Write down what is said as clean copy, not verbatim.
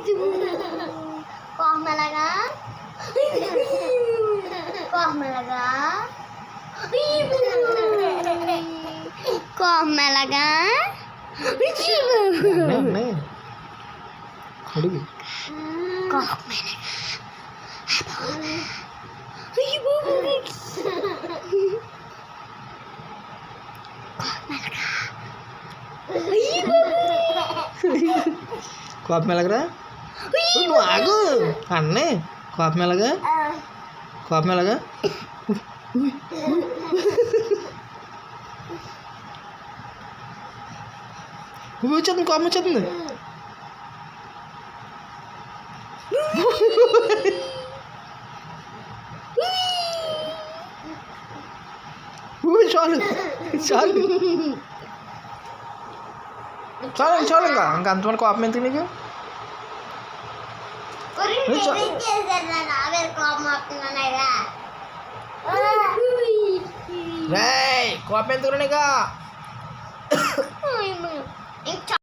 Kok malaga? Kok malaga? Kok malaga? అడుగు Kok malaga? కోపం ఎలాగరా నువ్వు ఆగు అన్నే కోపం ఎలాగా కోపం ఎలాగా వచ్చేస్తుంది కోపం వచ్చేస్తుంది చాలు చాలు చాలు చాలు ఇంకా అంతమంది కోపం ఎందుకు నీకు కోపం ఎందుకు నీకు